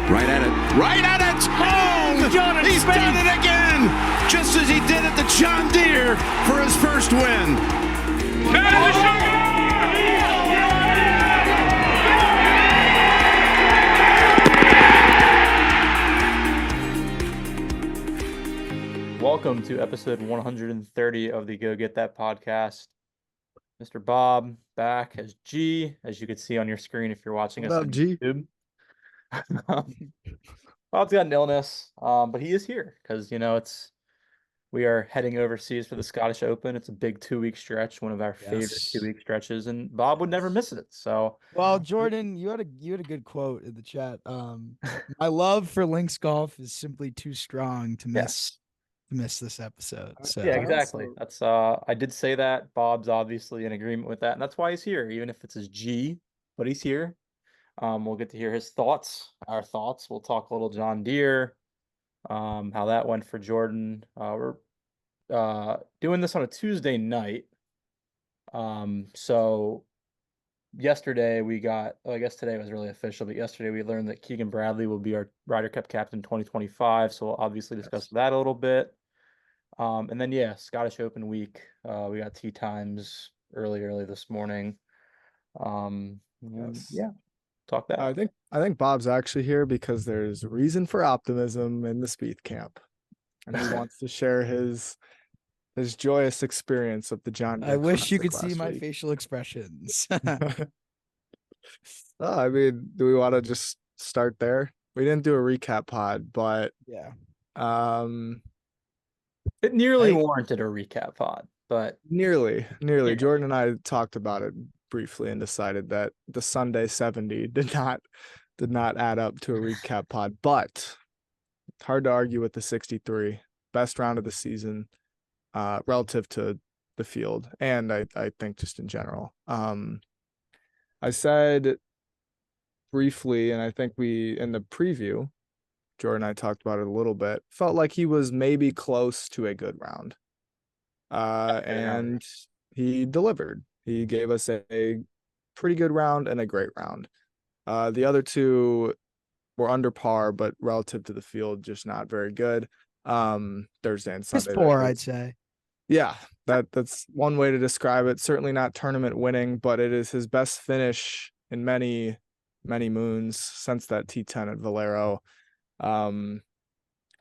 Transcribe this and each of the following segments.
Right at it. Right at it. Oh, he's done it again. Just as he did at the John Deere for his first win. Welcome to episode 130 of the Go Get That podcast. Mr. Bob back as G, as you can see on your screen if you're watching us on YouTube. Bob's got an illness, but he is here because we are heading overseas for the Scottish Open. It's a big 2-week stretch, one of our favorite 2-week stretches, and Bob would never miss it. So, well, Jordan, you had a good quote in the chat. My love for links golf is simply too strong to miss this episode. So yeah, exactly. That's I did say that. Bob's obviously in agreement with that, and that's why he's here, even if it's his G, but he's here. We'll get to hear his thoughts, our thoughts. We'll talk a little John Deere, how that went for Jordan. We're doing this on a Tuesday night. So yesterday we got, I guess today was really official, but yesterday we learned that Keegan Bradley will be our Ryder Cup captain 2025. So we'll obviously discuss that a little bit. And then, Scottish Open week. We got tee times early this morning. Talk that. I think Bob's actually here because there's reason for optimism in the Spieth camp, and he wants to share his joyous experience of the John Deere I wish Classic you could see my week. facial expressions. I mean, do we want to just start there? We didn't do a recap pod, but yeah, it nearly warranted a recap pod, but nearly. Yeah. Jordan and I talked about it briefly and decided that the Sunday 70 did not add up to a recap pod, but it's hard to argue with the 63 best round of the season relative to the field, and I think just in general. I said briefly, and I think we in the preview, Jordan and I talked about it a little bit, felt like he was maybe close to a good round. And he delivered. He gave us a pretty good round and a great round. The other two were under par, but relative to the field, just not very good. Thursday and Sunday. Piss poor, I'd say. Yeah, that's one way to describe it. Certainly not tournament winning, but it is his best finish in many, many moons since that T10 at Valero.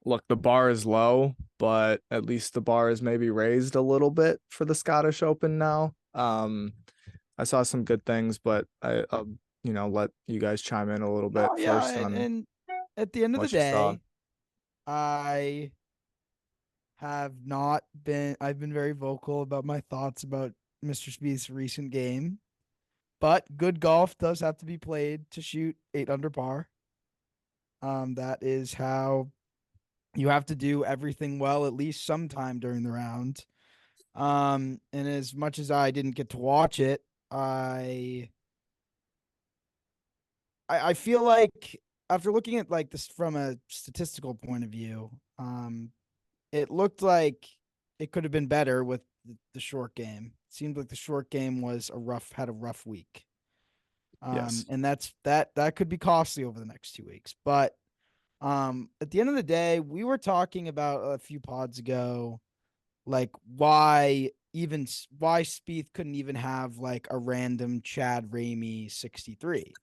Look, the bar is low, but at least the bar is maybe raised a little bit for the Scottish Open now. I saw some good things, but I'll let you guys chime in a little bit first. And at the end of the day, I've been very vocal about my thoughts about Mr. Spieth's recent game, but good golf does have to be played to shoot 8 under par. That is how you have to do everything well, at least sometime during the round. And as much as I didn't get to watch it, I feel like after looking at like this from a statistical point of view, it looked like it could have been better with the short game. It seemed like the short game had a rough week. Yes. And that could be costly over the next 2 weeks. But at the end of the day, we were talking about a few pods ago, like why Spieth couldn't even have like a random Chad Ramey 63.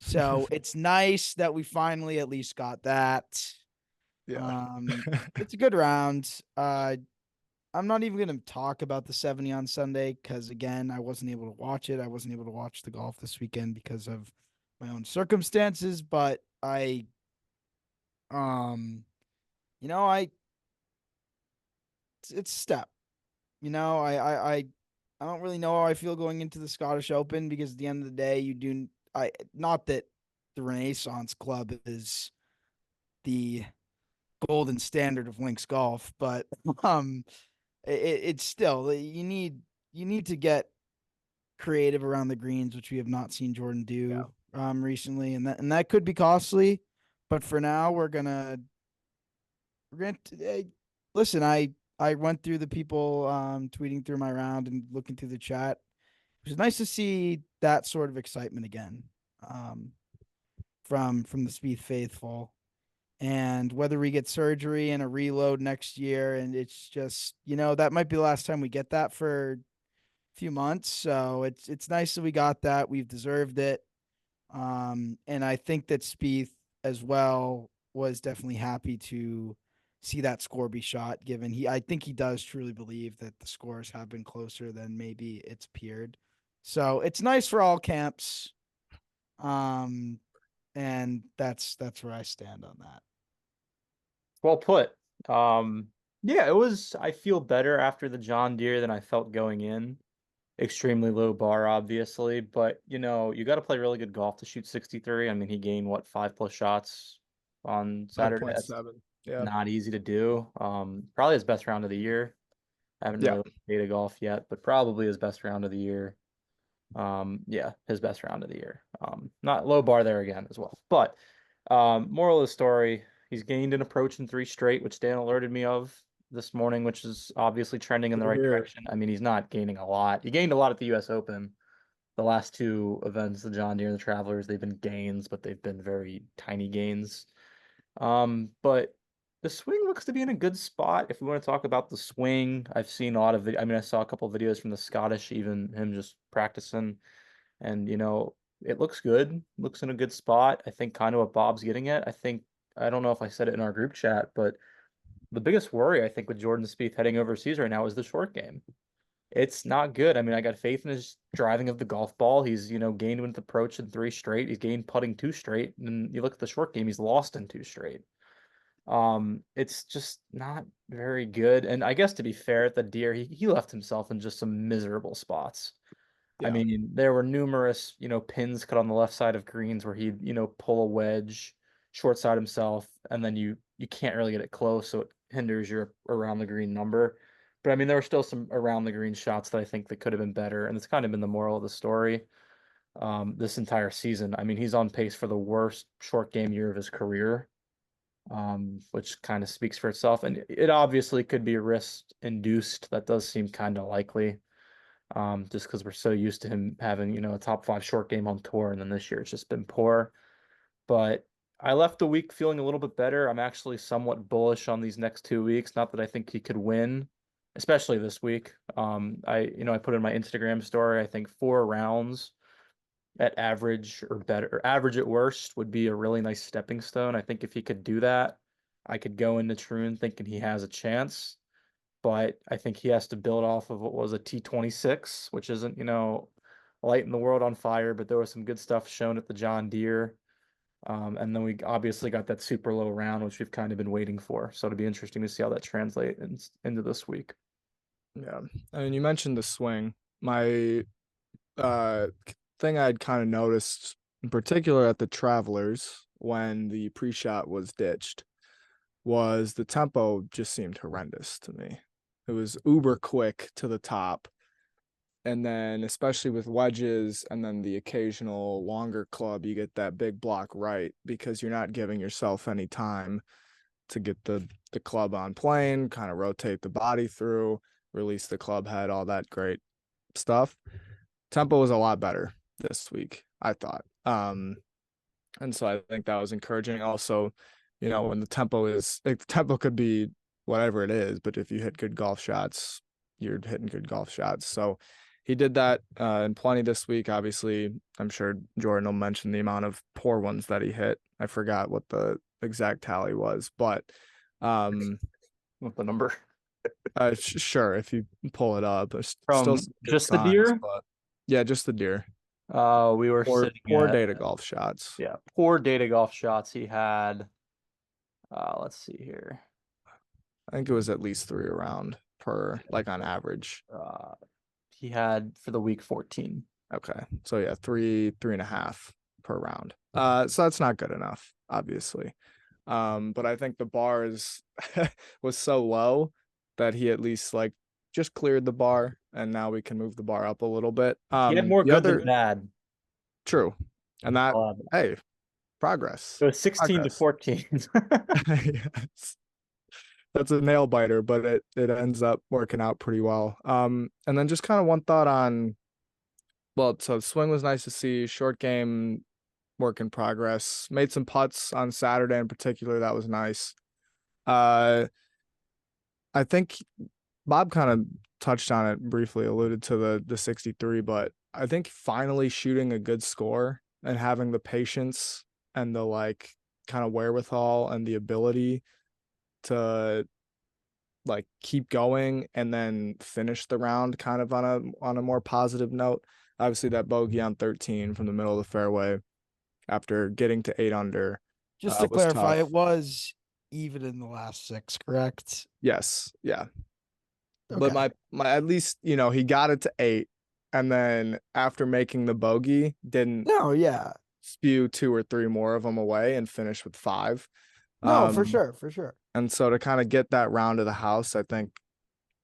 So it's nice that we finally at least got that. Yeah. It's a good round. I'm not even going to talk about the 70 on Sunday because, again, I wasn't able to watch it. I wasn't able to watch the golf this weekend because of my own circumstances. But it's a step. I don't really know how I feel going into the Scottish Open because at the end of the day, not that the Renaissance Club is the golden standard of links golf, but it's still you need to get creative around the greens, which we have not seen Jordan do recently, and that could be costly. But for now, we're gonna listen. I went through the people tweeting through my round and looking through the chat. It was nice to see that sort of excitement again. from the Spieth faithful. And whether we get surgery and a reload next year, and it's just, that might be the last time we get that for a few months. So it's nice that we got that. We've deserved it. And I think that Spieth as well was definitely happy to see that score be shot, given I think he does truly believe that the scores have been closer than maybe it's appeared. So it's nice for all camps. And that's where I stand on that. Well put. Yeah, I feel better after the John Deere than I felt going in. Extremely low bar, obviously, but you got to play really good golf to shoot 63. I mean, he gained what, 5+ shots on Saturday. That's 5.7. Yeah. not easy to do. Probably his best round of the year. I haven't really played golf yet, but probably his best round of the year. Yeah, his best round of the year. Not low bar there again as well. But moral of the story, he's gained an approach in 3 straight, which Dan alerted me of this morning, which is obviously trending in the right direction. I mean, he's not gaining a lot. He gained a lot at the US Open. The last 2 events, the John Deere and the Travelers, they've been gains, but they've been very tiny gains. But the swing looks to be in a good spot. If we want to talk about the swing, I've seen a lot of I saw a couple of videos from the Scottish, even him just practicing, and it looks good. Looks in a good spot. I think kind of what Bob's getting at. I don't know if I said it in our group chat, but the biggest worry I think with Jordan Spieth heading overseas right now is the short game. It's not good. I mean, I got faith in his driving of the golf ball. He's, gained with approach in 3 straight. He's gained putting 2 straight. And you look at the short game, he's lost in 2 straight. It's just not very good. And I guess to be fair, at the Deere, he left himself in just some miserable spots. I mean, there were numerous, pins cut on the left side of greens where he'd, pull a wedge, short side himself, and then you can't really get it close, so it hinders your around the green number. But I mean, there were still some around the green shots that I think that could have been better, and it's kind of been the moral of the story this entire season. I mean, he's on pace for the worst short game year of his career, which kind of speaks for itself. And it obviously could be risk induced. That does seem kind of likely, just because we're so used to him having, a top 5 short game on tour, and then this year it's just been poor. But I left the week feeling a little bit better. I'm actually somewhat bullish on these next 2 weeks. Not that I think he could win, especially this week. I put in my Instagram story, I think 4 rounds at average or better, or average at worst, would be a really nice stepping stone. I think if he could do that, I could go into Troon thinking he has a chance. But I think he has to build off of what was a T26, which isn't, lighting the world on fire, but there was some good stuff shown at the John Deere. And then we obviously got that super low round, which we've kind of been waiting for. So it'll be interesting to see how that translates into this week. Yeah. I mean, you mentioned the swing. My thing I'd kind of noticed in particular at the Travelers when the pre-shot was ditched was the tempo just seemed horrendous to me. It was uber quick to the top. And then especially with wedges and then the occasional longer club, you get that big block right because you're not giving yourself any time to get the club on plane, kind of rotate the body through, release the club head, all that great stuff. Tempo was a lot better this week, I thought. And so I think that was encouraging. Also, when the tempo could be whatever it is, but if you hit good golf shots, you're hitting good golf shots. So he did that in plenty this week. Obviously, I'm sure Jordan will mention the amount of poor ones that he hit. I forgot what the exact tally was, but What the number? Sure, if you pull it up. From still just the Deere? but yeah, just the Deere. We were sitting poor at, data golf shots. Yeah, poor data golf shots. He had, let's see here. I think it was at least 3 around per, like on average. He had for the week 14. Okay, so yeah, 3.5 per round. So that's not good enough, obviously. But I think the bar was so low that he at least just cleared the bar, and now we can move the bar up a little bit. He had more good than bad. True, and that hey, progress. It was 16 to 14. Yes. That's a nail biter, but it ends up working out pretty well. And then just kind of one thought on, so the swing was nice to see. Short game work in progress. Made some putts on Saturday in particular. That was nice. I think Bob kind of touched on it briefly, alluded to the 63, but I think finally shooting a good score and having the patience and the like kind of wherewithal and the ability to like keep going and then finish the round kind of on a more positive note. Obviously that bogey on 13 from the middle of the fairway after getting to 8 under Just to was clarify, tough. it was even in the last 6, correct? Yes, yeah. Okay. But my at least, you know, he got it to 8 and then after making the bogey didn't No, yeah. spew 2 or 3 more of them away and finish with 5. No, for sure. And so to kind of get that round of the house, I think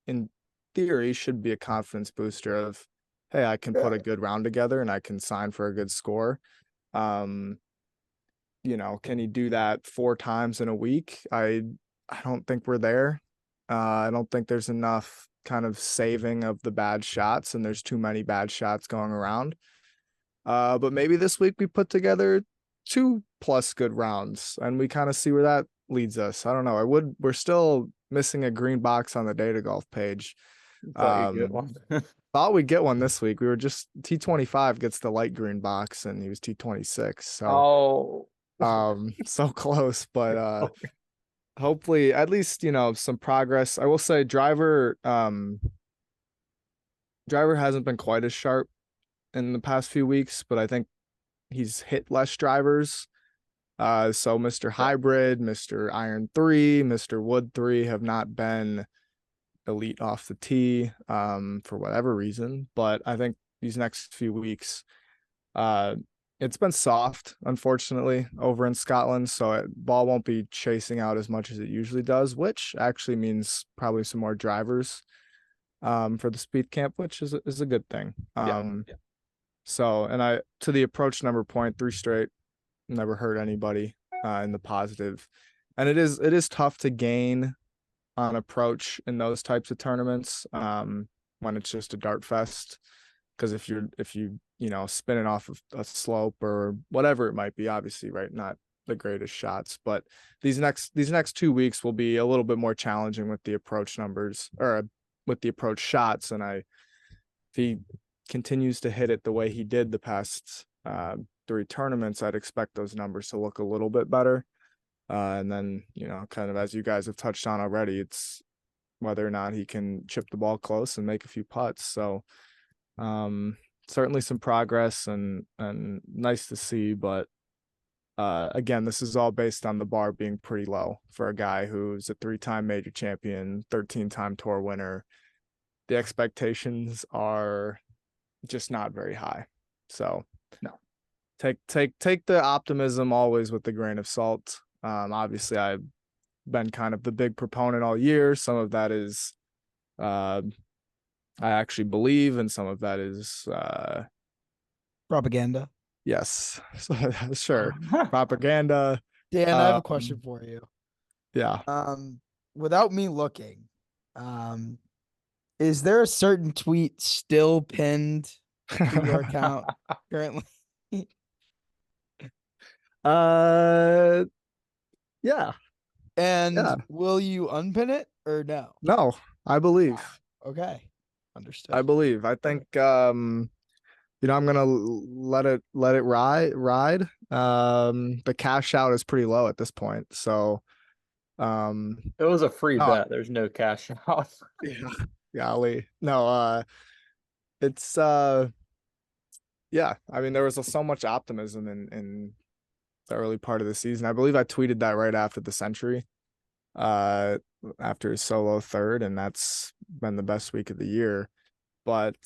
in theory should be a confidence booster of, hey, I can put a good round together and I can sign for a good score. You know, can he do that 4 times in a week? I don't think we're there. I don't think there's enough kind of saving of the bad shots, and there's too many bad shots going around. But maybe this week we put together 2+ good rounds and we kind of see where that leads us. I don't know. We're still missing a green box on the Data Golf page. Thought you'd get one. Thought we'd get one this week. We were just T25 gets the light green box and he was T26. So so close, but hopefully at least, you know, some progress. I will say driver hasn't been quite as sharp in the past few weeks, but I think he's hit less drivers. So Mr. Hybrid, Mr. Iron 3, Mr. Wood 3 have not been elite off the tee for whatever reason. But I think these next few weeks, it's been soft, unfortunately, over in Scotland. So ball won't be chasing out as much as it usually does, which actually means probably some more drivers for the Spieth camp, which is a good thing. So, and to the approach number point, 3 straight, never hurt anybody in the positive. And it is tough to gain on approach in those types of tournaments when it's just a dart fest. Because if you know, spinning off of a slope or whatever it might be, obviously, right, not the greatest shots. But these next 2 weeks will be a little bit more challenging with the approach numbers or with the approach shots. And if he continues to hit it the way he did the past 3 tournaments, I'd expect those numbers to look a little bit better. And then, you know, kind of as you guys have touched on already, it's whether or not he can chip the ball close and make a few putts. So certainly some progress and nice to see. But again, this is all based on the bar being pretty low for a guy who's a 3-time major champion, 13-time tour winner. The expectations are just not very high. So no, take the optimism always with a grain of salt. Obviously I've been kind of the big proponent all year. Some of that is I actually believe, and some of that is Propaganda. Yes. So, sure. Propaganda. Dan, I have a question for you. Yeah. Without me looking, is there a certain tweet still pinned to your account currently? Yeah. And will you unpin it or no? No, I believe. Okay. Understood. I believe. I think you know, I'm gonna let it ride. The cash out is pretty low at this point. So it was a free bet. There's no cash out. Yeah. Golly. No, it's yeah, I mean, there was so much optimism in the early part of the season. I believe I tweeted that right after the Century, after his solo third, and that's been the best week of the year. But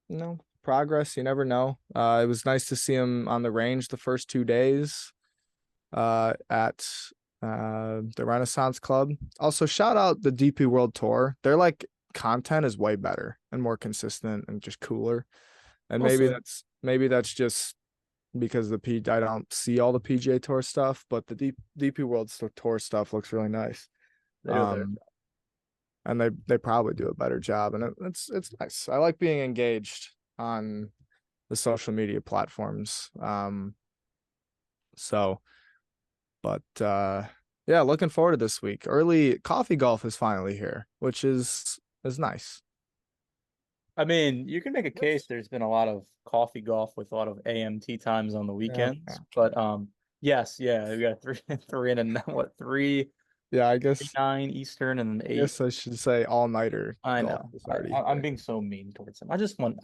you know, progress, you never know. It was nice to see him on the range the first 2 days at the Renaissance Club. Also, shout out the DP World Tour. Their like content is way better and more consistent and just cooler. And maybe that's just because I don't see all the PGA Tour stuff, but the DP World Tour stuff looks really nice. And they probably do a better job, and it's nice. I like being engaged on the social media platforms. So, but yeah, looking forward to this week. Early coffee golf is finally here, which is nice. I mean, you can make a case. There's been a lot of coffee golf with a lot of AM tee times on the weekends, but yes, yeah, we got three and what 3:39 Eastern and I 8. guess I should say all-nighter I golf know. is already I'm here. being so mean towards him.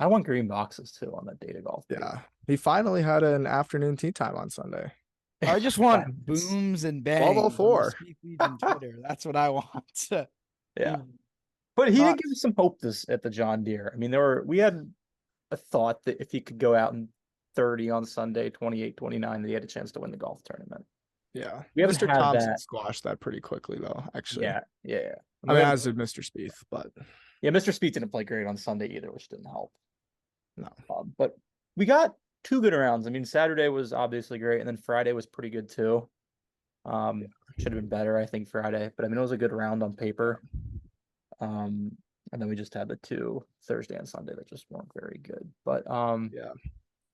I want green boxes too on that data golf. Yeah. He finally had an afternoon tea time on Sunday. I just want booms and bangs on the 12:04. Spieth Legion Twitter. That's what I want. Yeah. But he did Not- give us some hope this at the John Deere. I mean, we had a thought that if he could go out and 30 on Sunday, 28, 29, that he had a chance to win the golf tournament. Yeah. We haven't Mr. had Thompson that. squashed that pretty quickly though, actually. Yeah. I mean, as did Mr. Spieth, but yeah, Mr. Spieth didn't play great on Sunday either, which didn't help. no. But we got 2 good rounds. I mean, Saturday was obviously great, and then Friday was pretty good too. Should have been better, I think, Friday, but I mean, it was a good round on paper. And then we just had the 2 Thursday and Sunday that just weren't very good. But Yeah.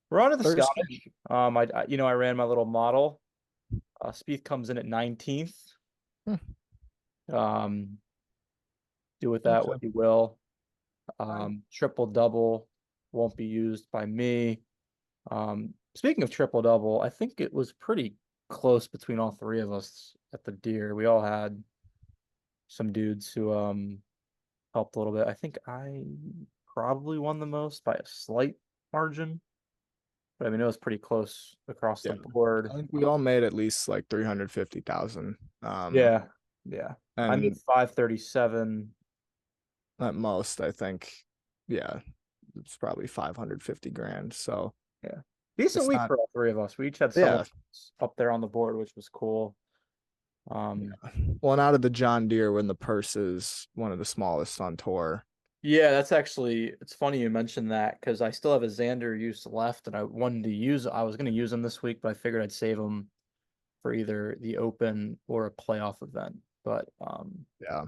we're on to the Thursday. Scottish. I ran my little model. Spieth comes in at 19th. Do with that what you will. Triple double won't be used by me. Speaking of triple double, I think it was pretty close between all 3 of us at the Deere. We all had some dudes who helped a little bit. I think I probably won the most by a slight margin, but I mean it was pretty close across the board. I think we all made at least like 350,000. Yeah. I And made 537 at most, I think. Yeah, it's probably 550 grand. So yeah, decent week for all 3 of us. We each had someone up there on the board, which was cool. Well, and out of the John Deere, when the purse is one of the smallest on tour. Yeah, that's actually, it's funny you mentioned that because I still have a Xander use left and I was going to use them this week, but I figured I'd save them for either the Open or a playoff event. But yeah,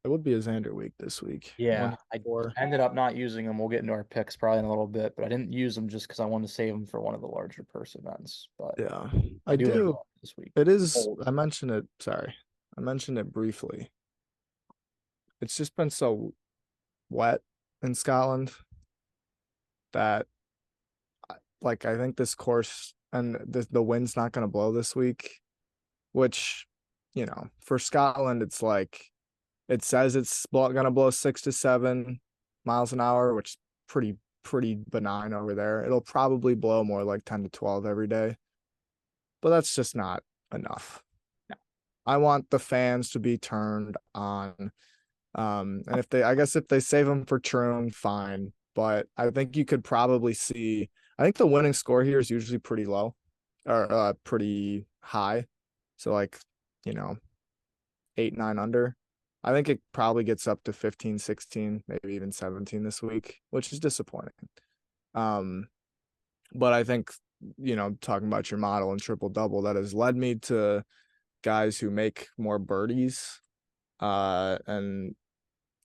it would be a Xander week this week. Yeah, I ended up not using them. We'll get into our picks probably in a little bit, but I didn't use them just because I wanted to save them for one of the larger purse events. But yeah, I do this week. It is. I mentioned it. Sorry, I mentioned it briefly. It's just been so wet in Scotland that, like, I think this course and the wind's not going to blow this week, which, for Scotland, it's like it says it's going to blow 6 to 7 miles an hour, which is pretty benign over there. It'll probably blow more like 10 to 12 every day, but that's just not enough. No. I want the fans to be turned on. And if they save them for Troon, fine. But I think you could probably see, I think the winning score here is usually pretty low or pretty high. So 8, 9 under. I think it probably gets up to 15, 16, maybe even 17 this week, which is disappointing. But I think, talking about your model and triple double, that has led me to guys who make more birdies. And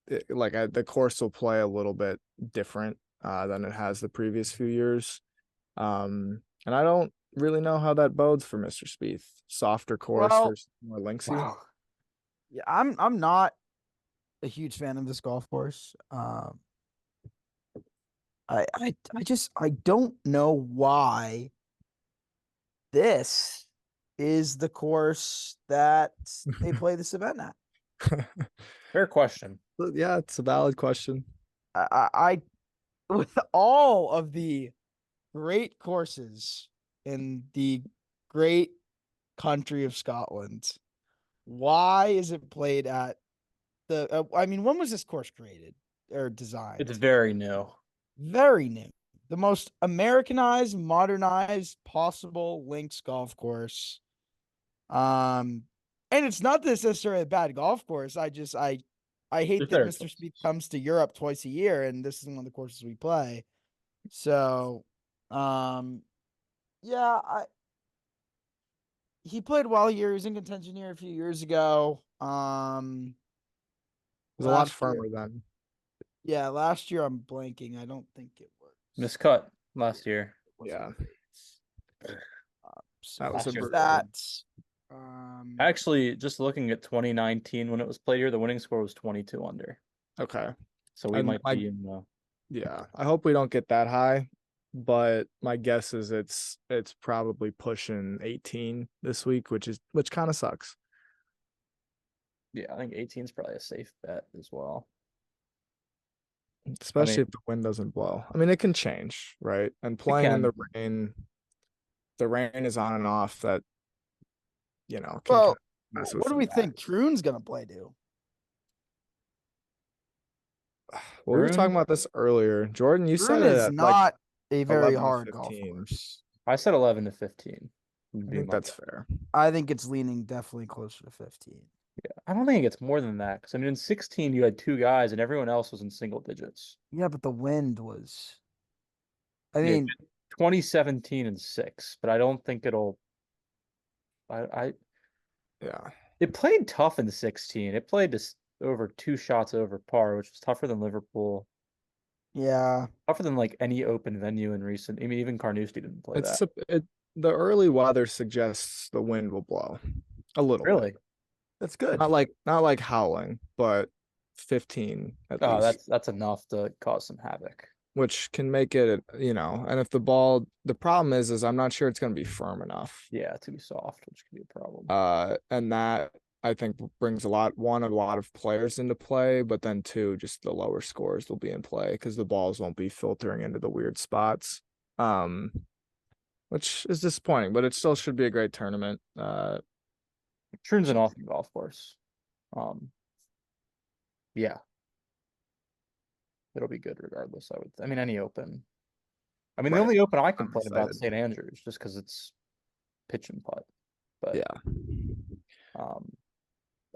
the course will play a little bit different than it has the previous few years. And I don't really know how that bodes for Mr. Spieth. Softer course versus more linksy. Wow. Yeah, I'm not a huge fan of this golf course. I don't know why this is the course that they play this event at. Fair question. Yeah, it's a valid question. I with all of the great courses in the great country of Scotland, why is it played at the when was this course created or designed? It's very new. Very new. The most Americanized, modernized possible links golf course. And it's not this necessarily a bad golf course. I hate that Mr. Spieth comes to Europe twice a year and this is one of the courses we play. So he played well here. He was in contention here a few years ago. It was a lot firmer then. Yeah, last year I'm blanking. I don't think it was. Miscut last year. Yeah. So That was a there's brutal that. Actually, just looking at 2019 when it was played here, the winning score was 22 under. Okay. So we And might be in the. Yeah, I hope we don't get that high, but my guess is it's probably pushing 18 this week, which kind of sucks. Yeah, I think 18 is probably a safe bet as well. Especially if the wind doesn't blow. I mean, it can change, right? And playing in the rain is on and off. That can kind well, of mess with what do some we bag. think Troon's gonna play to? Well, we were talking about this earlier. Jordan, you said Troon it is at like not a very 11 to hard golf 15. course. I said 11 to 15. I think that's fair. I think it's leaning definitely closer to 15. Yeah, I don't think it gets more than that because I mean in 16 you had 2 guys and everyone else was in single digits. Yeah, but the wind was. I Yeah, mean, 2017 and 6, but I don't think it'll. Yeah. It played tough in 16. It played just over 2 shots over par, which was tougher than Liverpool, yeah. tougher than like any open venue in recent. I mean, even Carnoustie didn't play that. The early weather suggests the wind will blow a little Really? bit. That's good. Not like howling, but 15 at Oh, least, that's enough to cause some havoc. which can make it, and if the problem is I'm not sure it's going to be firm enough. Yeah, to be soft, which could be a problem. And that I think brings a lot of players into play, but then two, just the lower scores will be in play because the balls won't be filtering into the weird spots. Which is disappointing, but it still should be a great tournament. Troon's an awesome golf course. Yeah, it'll be good regardless. I mean, any open. I mean, the Right. only open I I'm complain about excited. St. Andrews just because it's pitch and putt. But Yeah.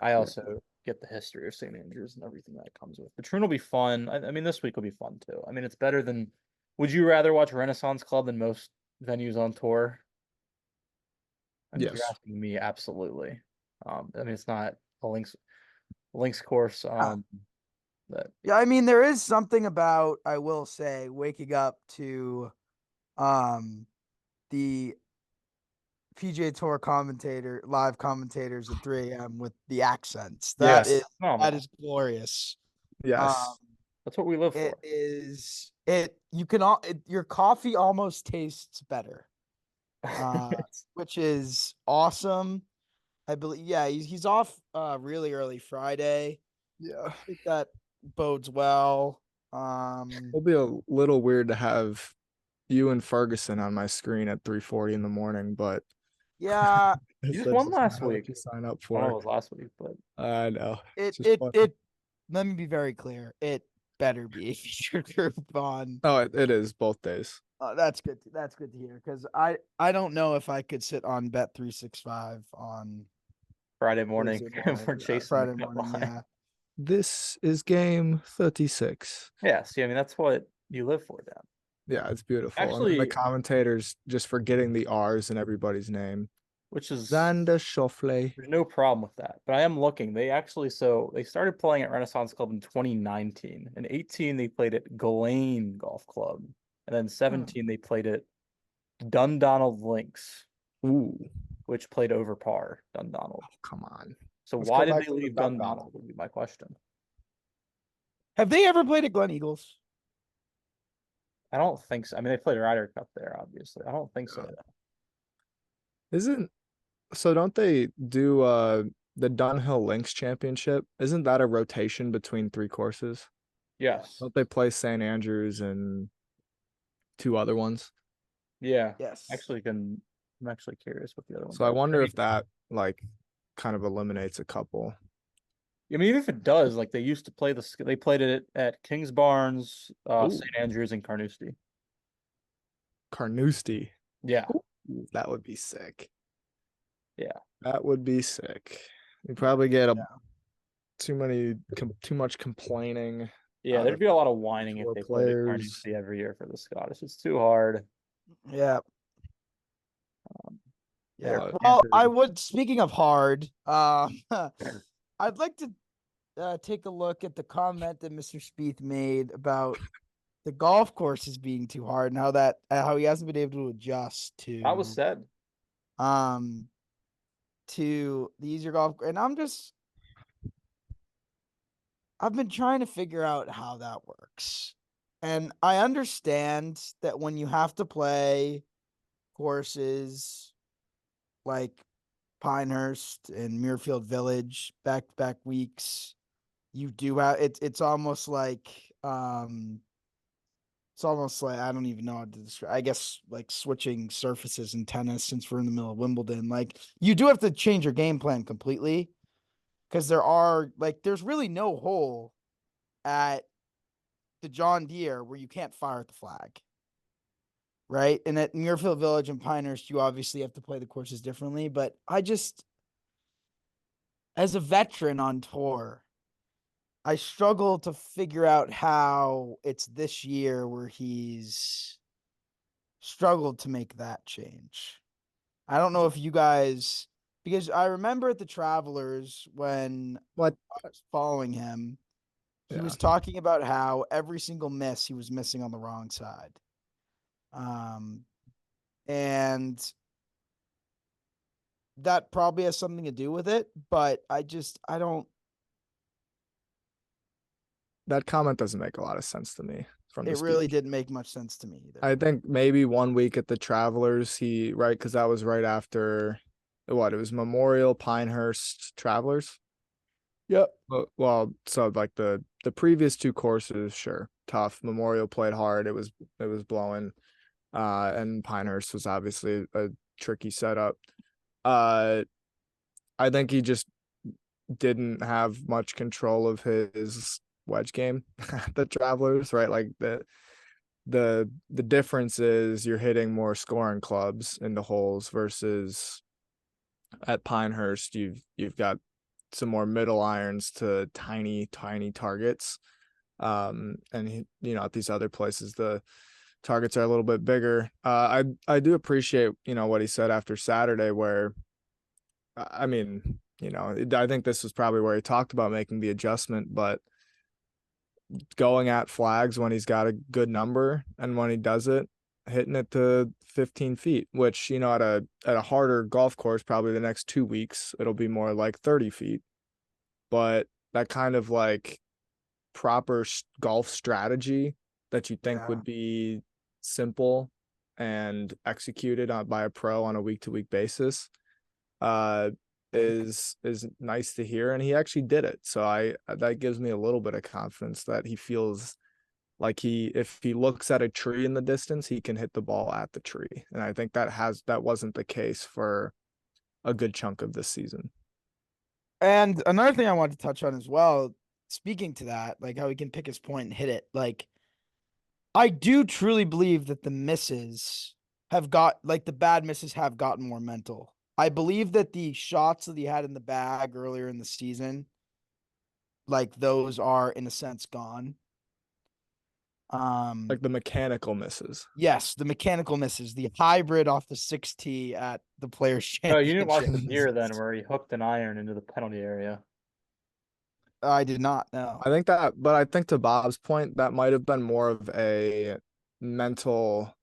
I also get the history of St. Andrews and everything that comes with. The Troon will be fun. I mean, this week will be fun too. I mean, it's better than. Would you rather watch Renaissance Club than most venues on tour? I mean, if you're Yes. asking me, absolutely. I mean, it's not a links course. That Yeah, I mean, there is something about, I will say, waking up to the PGA Tour live commentators at 3 a.m. with the accents. That Yes. that is glorious. Yes. That's what we live for. It is your coffee almost tastes better. Which is awesome. I believe he's off really early Friday. Yeah. I think that bodes well. It'll be a little weird to have you and Ferguson on my screen at 3:40 in the morning, but yeah, You just that's won not last what week. you sign up I don't know if it for. was last week, but I know. it It's just it fun. it let me be very clear. It better be a featured group on. Oh, it is both days. That's good. That's good to hear because I don't know if I could sit on Bet365 on Friday morning Thursday morning, we're chasing Friday the cut morning. line. Yeah, This is game 36. Yeah, see, I mean that's what you live for, Dan. Yeah, it's beautiful. And then Actually, the commentators just forgetting the R's in everybody's name. which is Xander Schauffele. there's no problem with that. But I am looking. They started playing at Renaissance Club in 2019. In 18, they played at Ghislaine Golf Club. And then 17, they played at Dundonald Links, Ooh, which played over par, Dundonald. come on. So Let's why go did back they to the leave Dundonald. Dundonald would be my question. have they ever played at Glen Eagles? I don't think so. I mean, they played a Ryder Cup there, obviously. I don't think so. Don't they do the Dunhill Links Championship? Isn't that a rotation between 3 courses? Yes. Don't they play St. Andrews and 2 other ones? Yeah. Yes. I'm actually curious what the other one. So I wonder if that like kind of eliminates a couple. I mean, even if it does, like they used to play they played it at Kings Barnes, Ooh. St. Andrews, and Carnoustie. Carnoustie. Yeah. Ooh, that would be sick. Yeah. That would be sick. You probably get too much complaining. Yeah, there'd be a lot of whining if tour they played at players. Carnoustie every year for the Scottish. It's too hard. Yeah. Yeah. Well, I would. Speaking of hard, I'd like to take a look at the comment that Mr. Spieth made about the golf courses being too hard and how he hasn't been able to adjust to. That was said. to the easier golf, and I've been trying to figure out how that works. And I understand that when you have to play courses like Pinehurst and Muirfield Village back-to-back weeks, you do have it's almost like I don't even know how to describe. I guess like switching surfaces in tennis since we're in the middle of Wimbledon. Like you do have to change your game plan completely because there's really no hole at the John Deere where you can't fire at the flag. Right. And at Muirfield Village and Pinehurst, you obviously have to play the courses differently. But as a veteran on tour, I struggle to figure out how it's this year where he's struggled to make that change. I don't know if you guys, because I remember at the Travelers when What? I was following him, he Yeah. was talking about how every single miss he was missing on the wrong side. And that probably has something to do with it, but I don't. That comment doesn't make a lot of sense to me from the It really speech. didn't make much sense to me either. I think maybe 1 week at the Travelers, right, because that was right after what? It was Memorial, Pinehurst, Travelers. Yep. Well, so like the previous two courses, sure, tough. Memorial played hard. It was blowing, and Pinehurst was obviously a tricky setup. I think he just didn't have much control of his wedge game at the Travelers, right? Like the difference is you're hitting more scoring clubs into holes versus at Pinehurst you've got some more middle irons to tiny targets. And at these other places the targets are a little bit bigger. I do appreciate what he said after Saturday, where I mean, I think this was probably where he talked about making the adjustment, but going at flags when he's got a good number, and when he does it, hitting it to 15 feet, which, at a harder golf course, probably the next 2 weeks, it'll be more like 30 feet. But that kind of like proper golf strategy that you think would be simple and executed by a pro on a week-to-week basis is nice to hear, and he actually did it. So that gives me a little bit of confidence that he feels like if he looks at a tree in the distance, he can hit the ball at the tree. And I think that wasn't the case for a good chunk of this season. And another thing I wanted to touch on as well, speaking to that, like how he can pick his point and hit it. Like, I do truly believe that the bad misses have gotten more mental. I believe that the shots that he had in the bag earlier in the season, like those are in a sense gone. Like the mechanical misses. Yes, the mechanical misses, the hybrid off the 6T at the Players' Oh, you didn't watch the Championship. Deere then, where he hooked an iron into the penalty area. I did not know. But I think to Bob's point, that might have been more of a mental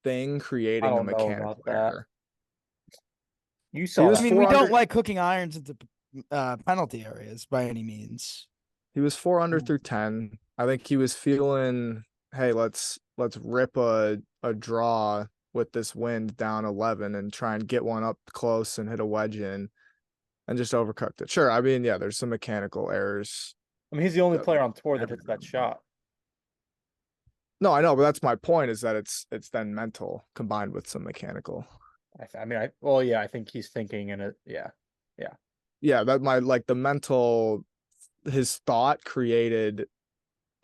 thing creating a don't know mechanical about that. error. You saw was I that. mean, we 400 don't like hooking irons into penalty areas by any means. He was 4 under through 10. I think he was feeling, hey, let's rip a draw with this wind down 11 and try and get one up close and hit a wedge in, and just overcooked it. Sure, I mean, yeah, there's some mechanical errors. I mean, he's the only player on tour that hits that shot. No, I know, but that's my point, is that it's then mental combined with some mechanical. I think he's thinking in it. Yeah, his thought created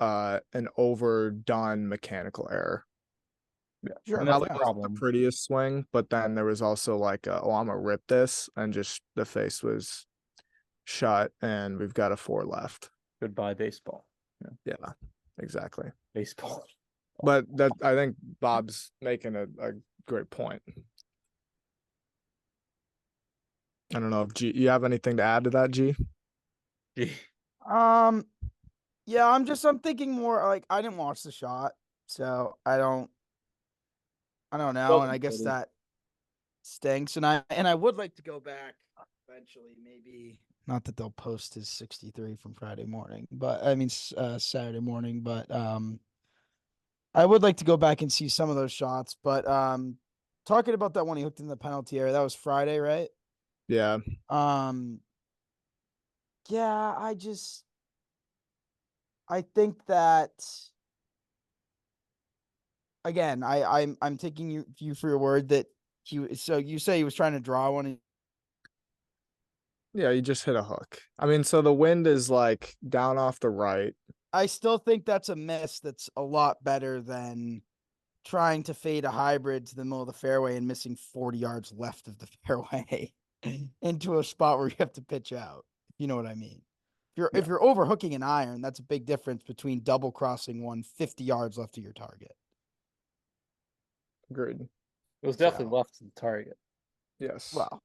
an overdone mechanical error. Yeah, Sure, and that's Probably the wasn't problem. the prettiest swing, but then there was also like I'm gonna rip this, and just the face was shut, and we've got a 4 left. Goodbye baseball. Yeah, exactly. Baseball. But I think Bob's making a great point. I don't know if G, you have anything to add to that, G? Gee. Yeah, I'm thinking more like I didn't watch the shot, so I don't know, and I guess that stinks. And I would like to go back eventually, maybe not that they'll post his 63 from Friday morning, but I mean Saturday morning, but I would like to go back and see some of those shots. But talking about that one he hooked in the penalty area, that was Friday, right? Yeah. Yeah, I think that again, I'm taking you for your word that so you say he was trying to draw one. Yeah, you just hit a hook. I mean, so the wind is like down off the right. I still think that's a miss that's a lot better than trying to fade a hybrid to the middle of the fairway and missing 40 yards left of the fairway into a spot where you have to pitch out. You know what I mean? If you're overhooking an iron, that's a big difference between double crossing one 50 yards left of your target. Agreed. It was definitely left to the target. Yes. Well,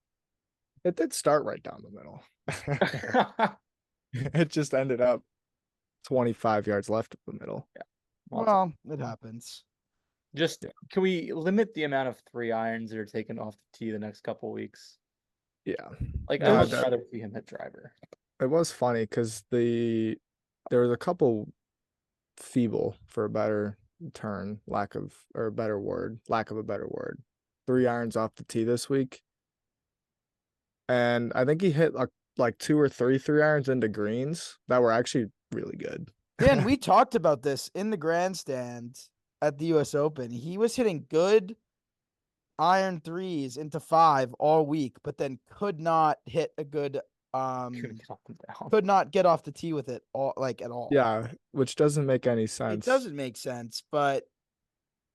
It did start right down the middle. It just ended up 25 yards left of the middle. well, it happens. Just can we limit the amount of 3-irons that are taken off the tee the next couple weeks? Yeah. Like No, I would that- rather see him hit driver. It was funny because there was a couple feeble, for a better term, lack of a better word, 3-irons off the tee this week. And I think he hit like 2 or 3 3-irons into greens that were actually really good. Dan, we talked about this in the grandstand at the US Open. He was hitting good iron threes into 5 all week, but then could not hit a good Couldn't get up and down. could not get off the tee with it at all. Yeah, which doesn't make any sense. It doesn't make sense, but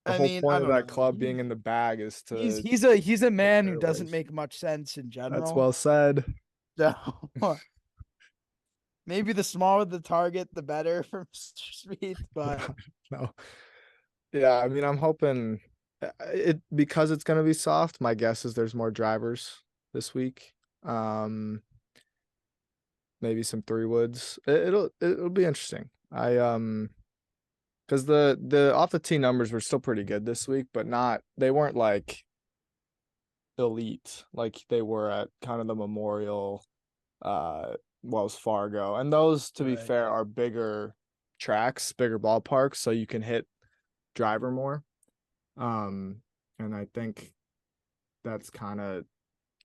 The I whole mean, point I of don't that know. club being in the bag is to. He's a man who doesn't fairways. make much sense in general. That's well said. So maybe the smaller the target, the better for Mr. Spieth, but No. Yeah, I mean, I'm hoping because it's gonna be soft. My guess is there's more drivers this week. Maybe some 3-woods. It'll be interesting. Because the off the tee numbers were still pretty good this week, but they weren't like elite like they were at kind of the Memorial, Wells Fargo, and those, to be Right. fair, are bigger tracks, bigger ballparks, so you can hit driver more. And I think that's kind of,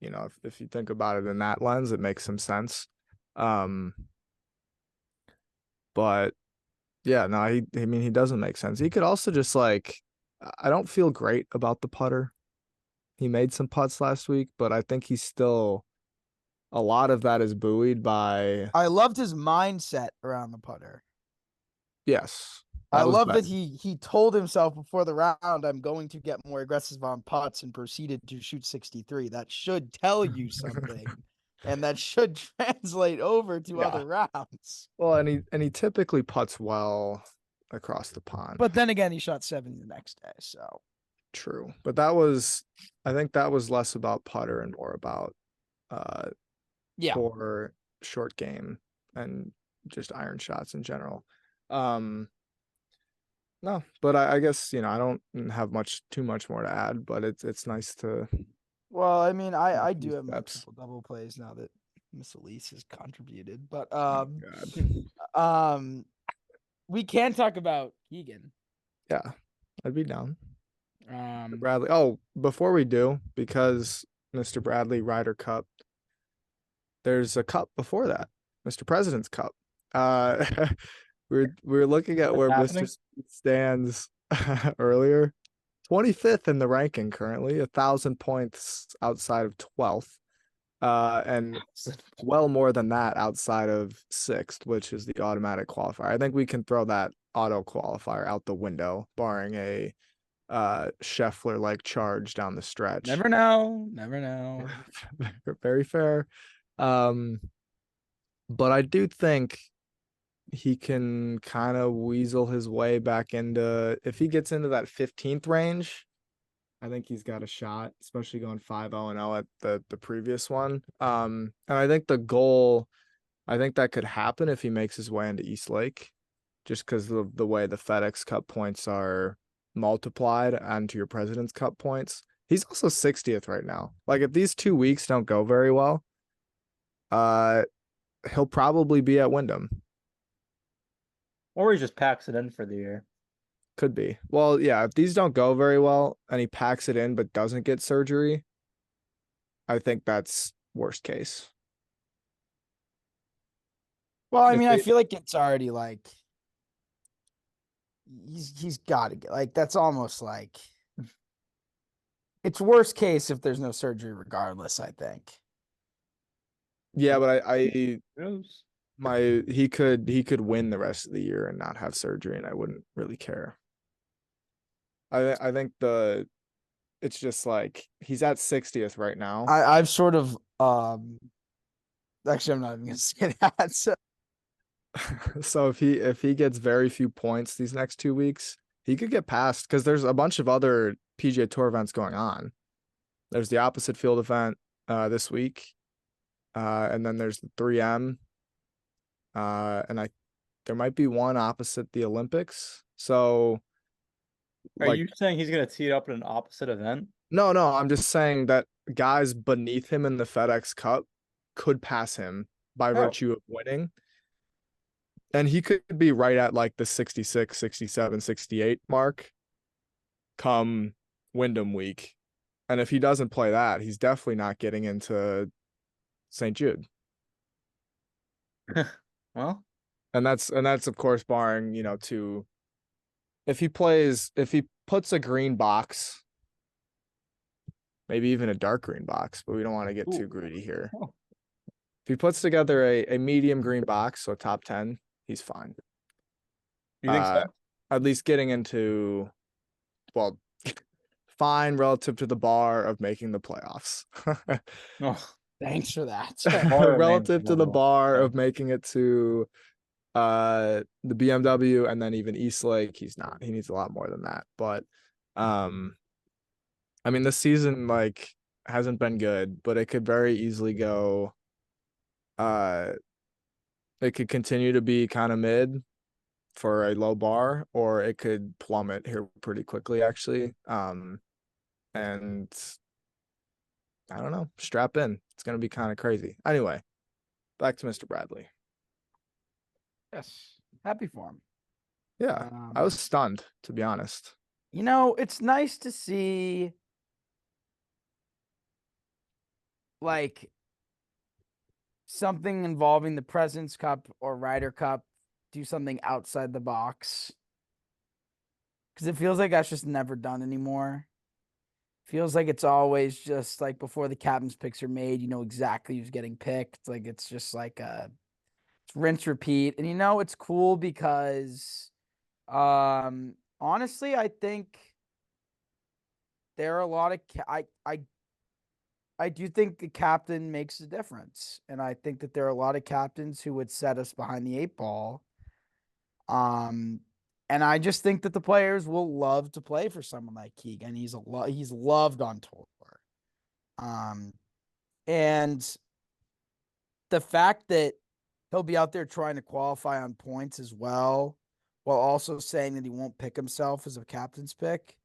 if you think about it in that lens, it makes some sense. But yeah, no, he doesn't make sense. He could also just I don't feel great about the putter. He made some putts last week, but I think he's still, a lot of that is buoyed by. I loved his mindset around the putter. Yes. I love better. that he told himself before the round, I'm going to get more aggressive on putts, and proceeded to shoot 63. That should tell you something. And that should translate over to other rounds. Well, and he typically putts well across the pond. But then again, he shot 70 the next day. So True. But I think that was less about putter and more about poor short game and just iron shots in general. No, but I guess, I don't have too much more to add, but it's nice to. Well, I mean, I few do have steps. multiple double plays now that Miss Elise has contributed, but Oh, God. we can talk about Keegan. Yeah, I'd be down. Um, Bradley. Oh, before we do, because Mr. Bradley Ryder Cup, there's a cup before that, Mr. President's Cup. We're looking at where happening? Mr. Spieth stands earlier. 25th in the ranking currently, 1,000 points outside of 12th, and well more than that outside of 6th, which is the automatic qualifier. I think we can throw that auto qualifier out the window, barring a Scheffler like charge down the stretch. never know. Very fair. But I do think he can kind of weasel his way back into, if he gets into that 15th range, I think he's got a shot, especially going 5-0-0 at the previous one. And I think the goal, I think that could happen if he makes his way into East Lake, just because the way the FedEx Cup points are multiplied onto your President's Cup points. He's also 60th right now. Like if these 2 weeks don't go very well, he'll probably be at Wyndham. Or he just packs it in for the year. Could be. Well, yeah, if these don't go very well and he packs it in but doesn't get surgery, I think that's worst case. Well, I If mean, I they- feel like it's already like he's got to get like that's almost like it's worst case if there's no surgery, regardless. I think. Yeah, but I Gross. he could win the rest of the year and not have surgery, and I wouldn't really care. I think it's just like he's at 60th right now. I've sort of actually I'm not even gonna say that. So So if he gets very few points these next 2 weeks, he could get past because there's a bunch of other PGA Tour events going on. There's the opposite field event this week, and then there's the 3M, and there might be one opposite the Olympics. So, Are like, you saying he's gonna tee it up at an opposite event? no, I'm just saying that guys beneath him in the FedEx Cup could pass him by virtue of winning. And he could be right at like the 66, 67, 68 mark come Wyndham week. And if he doesn't play that, he's definitely not getting into St. Jude. Well, And that's of course barring, if he puts a green box, maybe even a dark green box, but we don't want to get too greedy here. Oh. If he puts together a medium green box, so top 10, he's fine. you think so? At least getting into, well, fine relative to the bar of making the playoffs. Oh, thanks for that. Bar Relative to the manageable. bar Yeah. of making it to the BMW and then even Eastlake, he's not. He needs a lot more than that. But I mean, this season like hasn't been good, but it could very easily go. It could continue to be kind of mid for a low bar, or it could plummet here pretty quickly, actually. And I don't know, strap in. It's gonna be kind of crazy. Anyway, back to Mr. Bradley. Yes, happy for him. Yeah, I was stunned, to be honest. It's nice to see like something involving the President's Cup or Ryder Cup do something outside the box. Because it feels like that's just never done anymore. Feels like it's always just like before the captain's picks are made, you know exactly who's getting picked. Like it's just like it's rinse repeat. And it's cool because honestly, I think there are a lot of I do think the captain makes a difference. And I think that there are a lot of captains who would set us behind the 8 ball. And I just think that the players will love to play for someone like Keegan. He's loved on tour. And the fact that he'll be out there trying to qualify on points as well, while also saying that he won't pick himself as a captain's pick,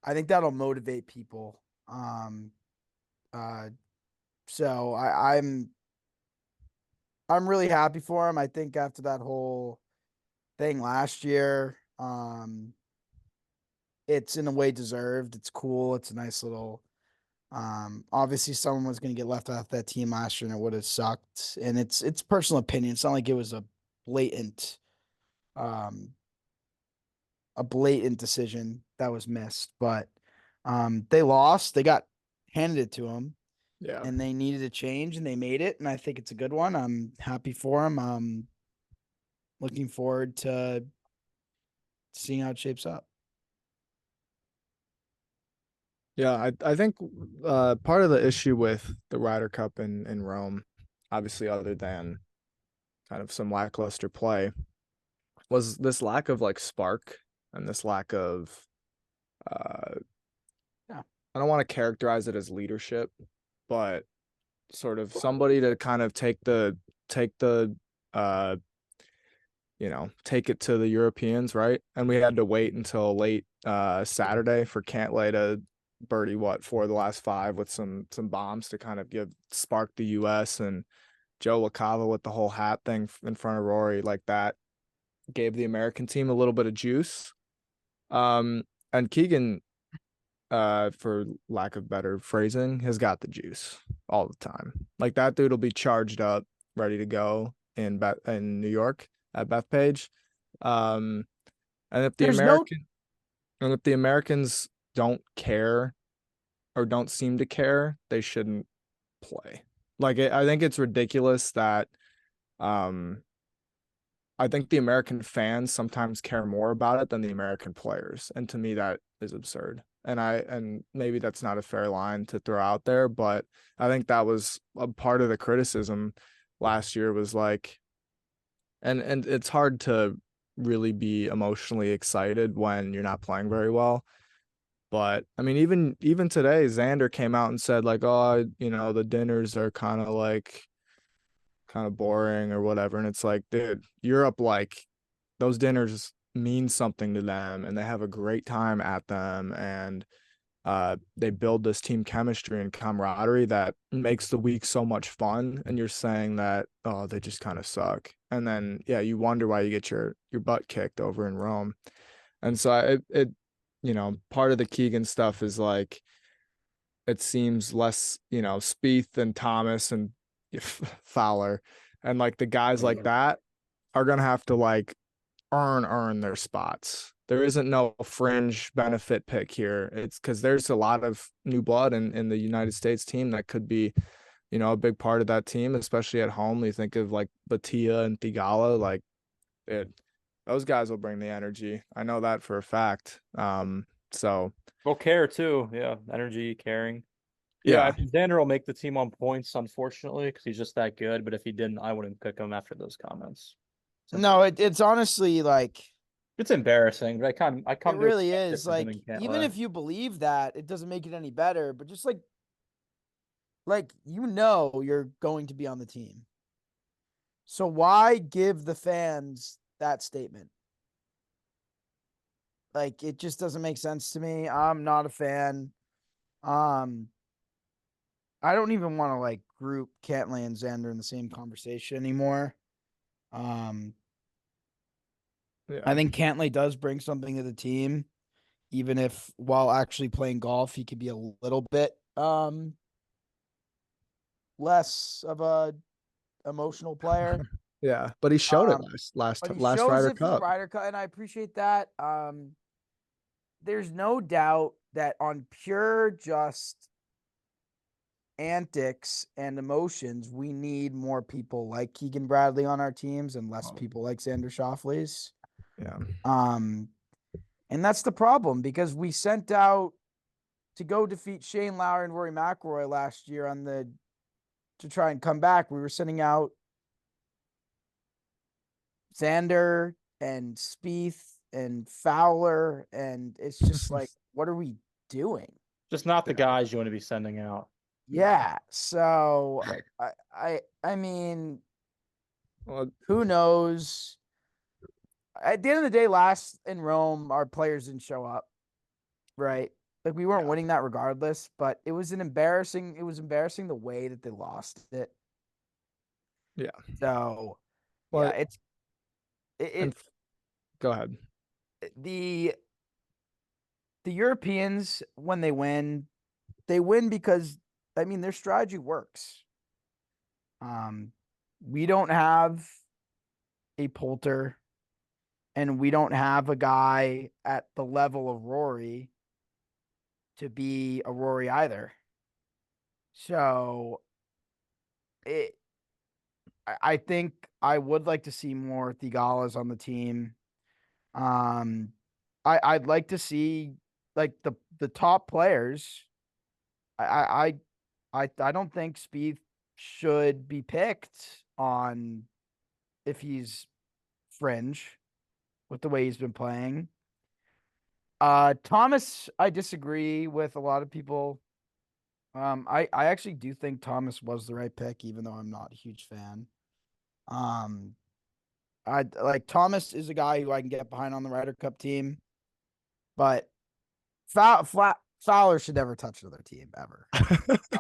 I think that'll motivate people. So I'm really happy for him. I think after that whole thing last year, it's in a way deserved. It's cool. It's a nice little. Obviously, someone was going to get left off that team last year, and it would have sucked. And it's personal opinion. It's not like it was a blatant decision that was missed. But they lost. They got handed it to them. Yeah. And they needed a change, and they made it. And I think it's a good one. I'm happy for them. Looking forward to seeing how it shapes up. Yeah, I think part of the issue with the Ryder Cup in Rome, obviously other than kind of some lackluster play, was this lack of like spark and this lack of I don't want to characterize it as leadership, but sort of somebody to kind of take it to the Europeans, right? And we had to wait until late Saturday for Cantlay to birdie 4 of the last 5 with some bombs to kind of spark the US, and Joe LaCava with the whole hat thing in front of Rory, like that gave the American team a little bit of juice. And Keegan, for lack of better phrasing, has got the juice all the time. Like that dude will be charged up, ready to go in New York at Bethpage. And if the Americans don't care or don't seem to care, they shouldn't play. Like I think it's ridiculous that I think the American fans sometimes care more about it than the American players. And to me, that is absurd. And maybe that's not a fair line to throw out there, but I think that was a part of the criticism last year was like, and it's hard to really be emotionally excited when you're not playing very well. But I mean, even today, Xander came out and said like, oh, the dinners are kind of boring or whatever. And it's like, dude, Europe, like those dinners mean something to them and they have a great time at them. And they build this team chemistry and camaraderie that makes the week so much fun. And you're saying that, oh, they just kind of suck. And then, yeah, you wonder why you get your butt kicked over in Rome. And so it part of the Keegan stuff is like, it seems less, Spieth and Thomas and Fowler and like the guys like that are going to have to like earn their spots. There isn't no fringe benefit pick here. It's because there's a lot of new blood in the United States team that could be, a big part of that team, especially at home. You think of like Batia and Thigala, like those guys will bring the energy. I know that for a fact. So We'll care too. Yeah, energy, caring. yeah. I mean, Xander will make the team on points, unfortunately, because he's just that good. But if he didn't, I wouldn't pick him after those comments. No, it's honestly like It's embarrassing. But I come it to really expect it is. from him Like and even Cantlay. if you believe that, it doesn't make it any better. But just like you're going to be on the team. So why give the fans that statement? Like it just doesn't make sense to me. I'm not a fan. I don't even want to like group Cantlay and Xander in the same conversation anymore. I Yeah. think Cantlay does bring something to the team, even if while actually playing golf, he could be a little bit less of a emotional player. Yeah, but he showed it But he last shows Ryder it for the Cup. Ryder Cup, and I appreciate that. There's no doubt that on pure just antics and emotions, we need more people like Keegan Bradley on our teams and less people like Xander Schauffele's. Yeah. And that's the problem because we sent out to go defeat Shane Lowry and Rory McIlroy last year to try and come back. We were sending out Xander and Spieth and Fowler, and it's just like, what are we doing? Just not the guys you want to be sending out. Yeah. So I mean, Well, who knows? At the end of the day, last in Rome, our players didn't show up, right? Like we weren't winning that regardless, but it was embarrassing the way that they lost it. yeah. So Well, yeah, go ahead. The Europeans, when they win because I mean their strategy works. We don't have a Poulter, and we don't have a guy at the level of Rory to be a Rory either. So I think I would like to see more Thigalas on the team. I'd like to see like the top players. I don't think Spieth should be picked on if he's fringe with the way he's been playing. Thomas, I disagree with a lot of people. I actually do think Thomas was the right pick, even though I'm not a huge fan. I like Thomas is a guy who I can get behind on the Ryder Cup team, but Fowler should never touch another team ever.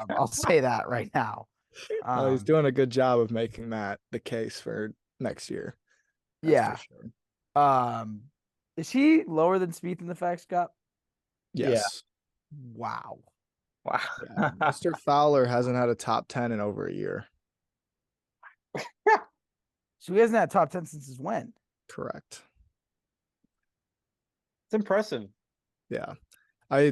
I'll say that right now. He's doing a good job of making that the case for next year. That's Yeah. for sure. Is he lower than Spieth in the Facts Cup? Yes. Wow. Wow. Yeah. Mr. Fowler hasn't had a top 10 in over a year. So he hasn't had top 10 since his when? Correct. It's impressive. Yeah.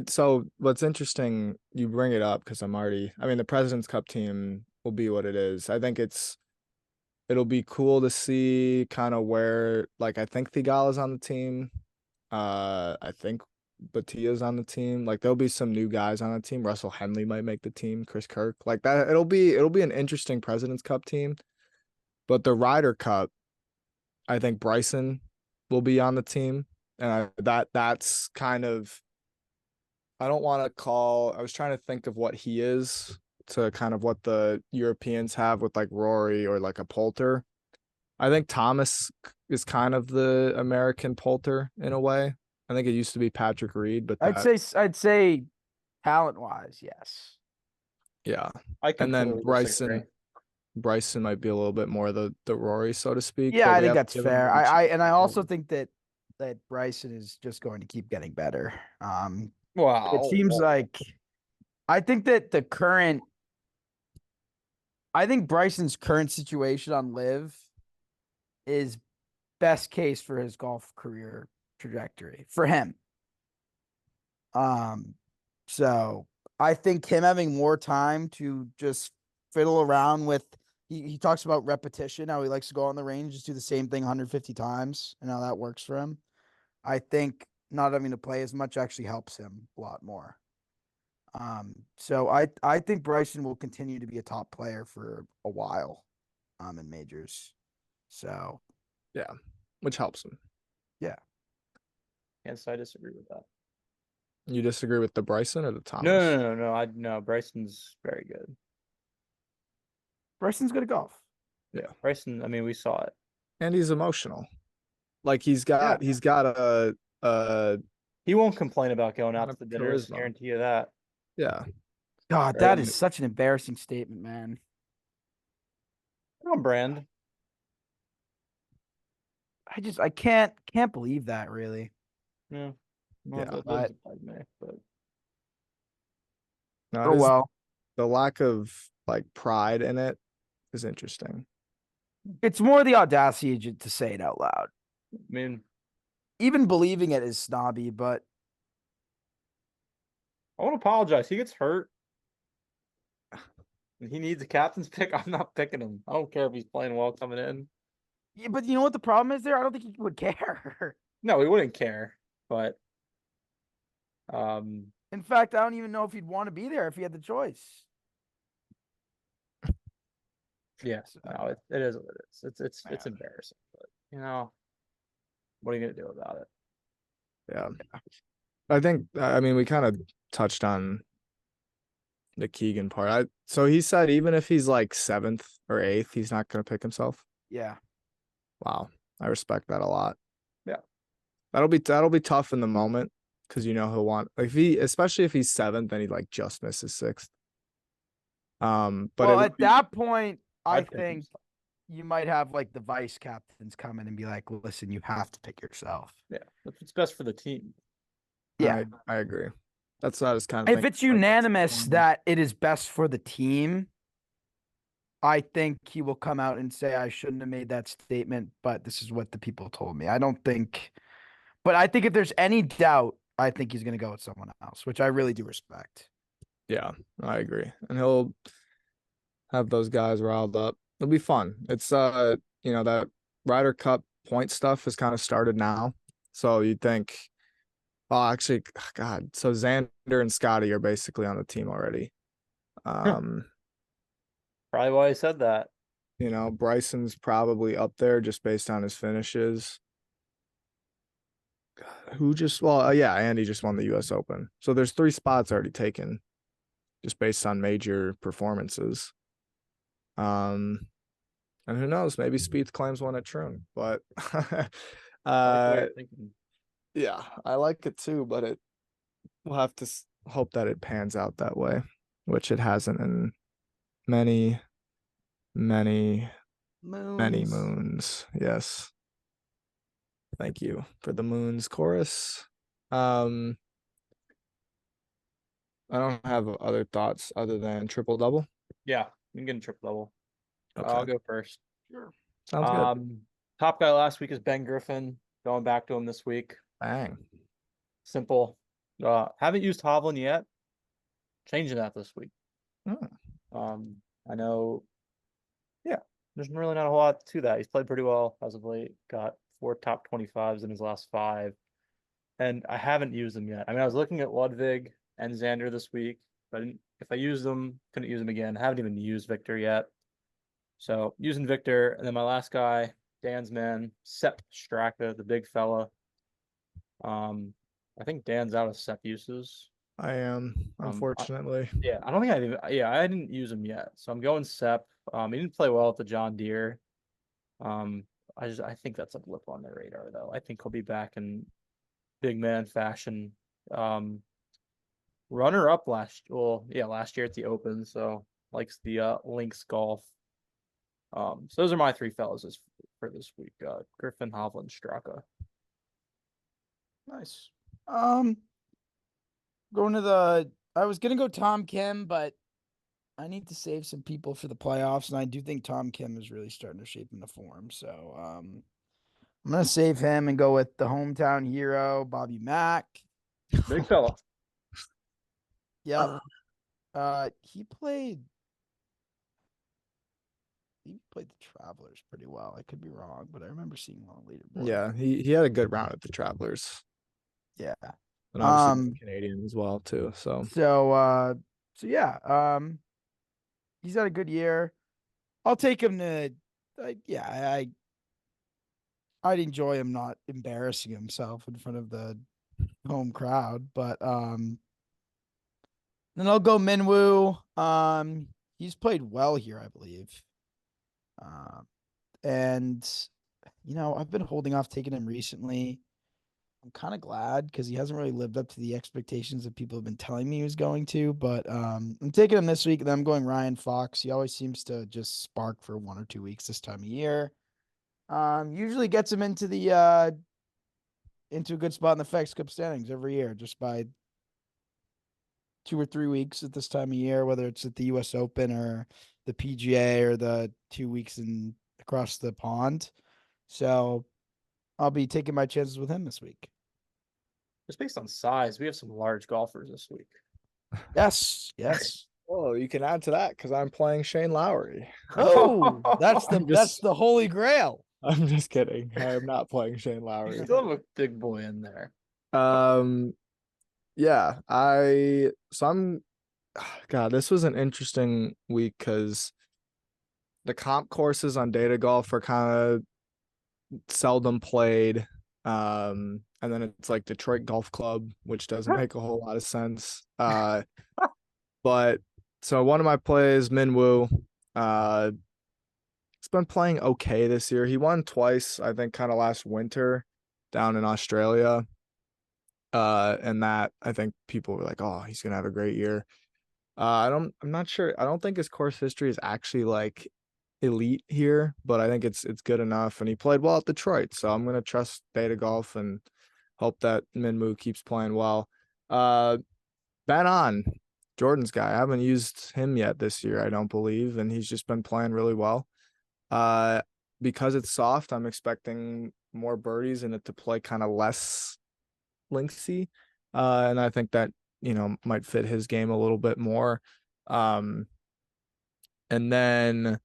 So what's interesting, you bring it up because the President's Cup team will be what it is. I think it'll be cool to see kind of where, like, I think Thigala's on the team. I think Batia's on the team. Like, there'll be some new guys on the team. Russell Henley might make the team, Chris Kirk. Like that, it'll be an interesting President's Cup team. But the Ryder Cup, I think Bryson will be on the team. And that's kind of, I don't want to call, I was trying to think of what he is to kind of what the Europeans have with like Rory or like a Poulter. I think Thomas is kind of the American Poulter in a way. I think it used to be Patrick Reed, but I'd say talent wise, yes. yeah. I And then completely disagree. Bryson might be a little bit more the Rory, so to speak. Yeah, but I we think have that's to give him fair. the I chance. also think that Bryson is just going to keep getting better. Wow. It seems like I think Bryson's current situation on Live is best case for his golf career trajectory for him. So I think him having more time to just fiddle around with, he talks about repetition, how he likes to go on the range, just do the same thing 150 times, and how that works for him. I think not having to play as much actually helps him a lot more. So I think Bryson will continue to be a top player for a while, in majors. So Yeah, which helps him. Yes, I disagree with that. You disagree with the Bryson or the Thomas? No. Bryson's very good. Bryson's good at golf. Yeah. Bryson, I mean, we saw it. And he's emotional. Like he's got a He won't complain about going out Kind to of the dinners. charisma. Guarantee you that. yeah. God, Right. that is such an embarrassing statement, man. On brand. I can't believe that, really. Yeah. Yeah, That but- doesn't surprise me, but No, Oh well. the lack of like pride in it is interesting. It's more the audacity to say it out loud. I mean, Even believing it is snobby, but I want to apologize. He gets hurt. And he needs a captain's pick. I'm not picking him. I don't care if he's playing well coming in. yeah, but you know what the problem is there? I don't think he would care. No, he wouldn't care. But In fact, I don't even know if he'd want to be there if he had the choice. yes, no, it is what it is. It's embarrassing, but what are you gonna do about it? Yeah. I think we kind of touched on the Keegan part. So he said even if he's like 7th or 8th, he's not gonna pick himself. Yeah. Wow. I respect that a lot. Yeah. That'll be tough in the moment because he'll want, like, especially if he's 7th and he like just misses 6th. But well, at that point, I I'd pick think himself. you might have like the vice captains come in and be like, listen, you have to pick yourself. Yeah, that's what's best for the team. Yeah. I agree. That's what I was kind of If it's unanimous that it is best for the team, I think he will come out and say, I shouldn't have made that statement, but this is what the people told me. I think if there's any doubt, I think he's going to go with someone else, which I really do respect. Yeah, I agree. And he'll have those guys riled up. It'll be fun. It's that Ryder Cup point stuff has kind of started now. So you'd think, oh, actually, God, so Xander and Scotty are basically on the team already. Probably why I said that. Bryson's probably up there just based on his finishes. Andy just won the US Open. So there's 3 spots already taken just based on major performances. And who knows, maybe Spieth claims one at Troon, but I like the way you're thinking. yeah, I like it too, but we'll have to hope that it pans out that way, which it hasn't in many, many, many moons. Yes. Thank you for the moons chorus. I don't have other thoughts other than triple double. Yeah, you can get a triple double. Okay. I'll go first. Sure. Sounds good. Top guy last week is Ben Griffin. Going back to him this week. Bang. Simple. Haven't used Hovland yet. Changing that this week. I know. Yeah, there's really not a whole lot to that. He's played pretty well as of late. Got 4 top 25s in his last 5, and I haven't used them yet. I mean, I was looking at Ludwig and Xander this week, but if I used them, couldn't use them again. Haven't even used Victor yet. So using Victor, and then my last guy, Dan's man, Sepp Straka, the big fella. I think Dan's out of Sepp uses. I am, unfortunately. I don't think I didn't use him yet. So I'm going Sepp. He didn't play well at the John Deere. I think that's a blip on the radar though. I think he'll be back in big man fashion. Runner up last year at the Open, so likes the links golf. So those are my 3 fellas for this week. Griffin, Hovland, Straka. Nice. I was gonna go Tom Kim, but I need to save some people for the playoffs, and I do think Tom Kim is really starting to shape into form. So I'm gonna save him and go with the hometown hero, Bobby Mack. Big fella. Yep. He played the Travelers pretty well. I could be wrong, but I remember seeing him on leaderboard. Yeah, he had a good round at the Travelers. Yeah. And obviously Canadian as well too. So yeah. He's had a good year. I'll take him to I'd enjoy him not embarrassing himself in front of the home crowd, but then I'll go Minwoo. He's played well here, I believe. And I've been holding off taking him recently. I'm kind of glad because he hasn't really lived up to the expectations that people have been telling me he was going to. But I'm taking him this week, and then I'm going Ryan Fox. He always seems to just spark for 1 or 2 weeks this time of year. Usually gets him into a good spot in the FedEx Cup standings every year, just by 2 or 3 weeks at this time of year, whether it's at the U.S. Open or the PGA or the 2 weeks across the pond. So I'll be taking my chances with him this week. Just based on size, we have some large golfers this week. Yes. Oh, you can add to that because I'm playing Shane Lowry. Oh, that's the holy grail. I'm just kidding. I am not playing Shane Lowry. You still have a big boy in there. Yeah, God, this was an interesting week because the comp courses on Data Golf are kind of seldom played. And then it's like Detroit Golf Club, which doesn't make a whole lot of sense. But so one of my plays, Minwoo, he's been playing okay this year. He won twice, I think, kind of last winter down in Australia. And that I think people were like, oh, he's gonna have a great year. I'm not sure. I don't think his course history is actually like elite here, but I think it's good enough. And he played well at Detroit, so I'm gonna trust Data Golf and hope that Minwoo keeps playing well. Ben on Jordan's guy. I haven't used him yet this year, I don't believe, and he's just been playing really well. Because it's soft, I'm expecting more birdies and it to play kind of less linksy. And I think that, might fit his game a little bit more. And then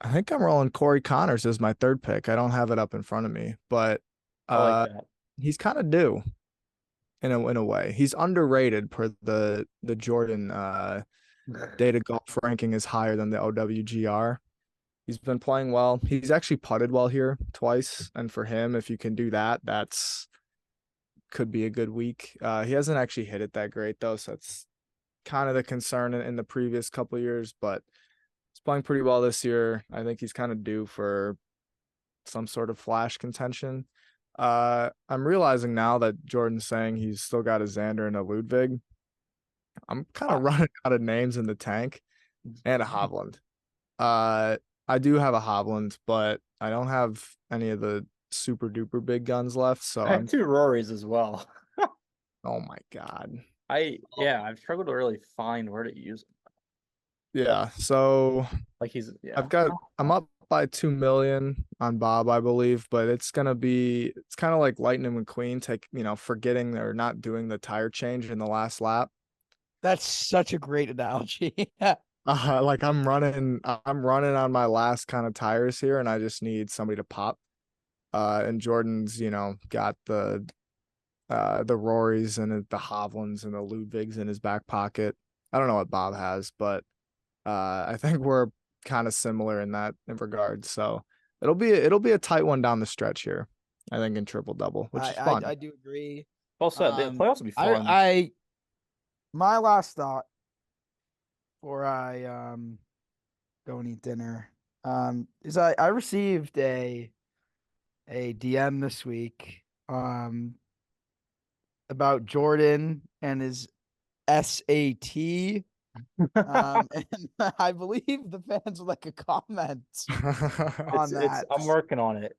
I think I'm rolling Corey Connors as my 3rd pick. I don't have it up in front of me, but I like that. He's kind of due in a way. He's underrated per the Jordan Data Golf ranking is higher than the OWGR. He's been playing well. He's actually putted well here twice. And for him, if you can do that, could be a good week. He hasn't actually hit it that great though. So that's kind of the concern in the previous couple of years, but he's playing pretty well this year. I think he's kind of due for some sort of flash contention. I'm realizing now that Jordan's saying he's still got a Xander and a Ludwig. I'm kind of running out of names in the tank and a Hovland. I do have a Hovland, but I don't have any of the super duper big guns left. So I have I'm, 2 Rorys as well. oh my God. I've struggled to really find where to use him. Yeah. So Like I'm up by 2 million on Bob, I believe, but it's kind of like Lightning McQueen, forgetting or not doing the tire change in the last lap. That's such a great analogy. Like I'm running on my last kind of tires here, and I just need somebody to pop. And Jordan's, got the Rorys and the Hovlands and the Ludwigs in his back pocket. I don't know what Bob has, but I think we're kind of similar in regard. So it'll be a tight one down the stretch here. I think in triple double, which is fun. I do agree. Well said. The playoffs will be fun. My last thought before I go and eat dinner is I received a DM this week about Jordan and his SAT. And I believe the fans would like a comment on that. I'm working on it.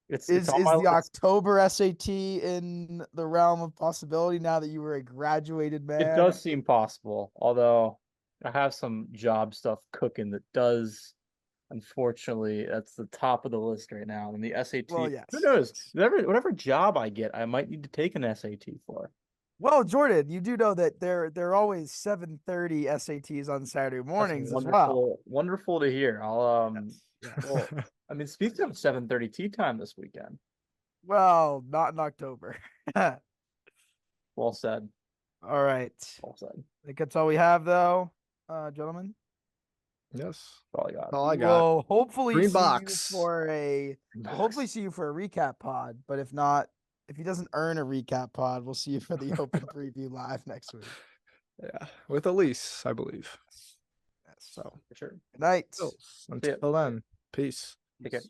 It's Is on my the list. October SAT in the realm of possibility now that you were a graduated man? It does seem possible, although I have some job stuff cooking that does. Unfortunately, that's the top of the list right now. And the SAT, Well, yes. who knows? Whatever job I get, I might need to take an SAT for. Well, Jordan, you do know that they're always 7:30 SATs on Saturday mornings as well. Wonderful to hear. I'll Yes. well, I mean, Spieth have 7:30 tea time this weekend. Well, not in October. Well said. All right. Well said. I think that's all we have, though, gentlemen. Yes. That's all I got. All I got. We'll hopefully Green see box. you for we'll hopefully see you for a recap pod. But if not, if he doesn't earn a recap pod, we'll see you for the open preview live next week. Yeah, with Elise, I believe. Yes. So For sure. Good night. until then, peace. Take care.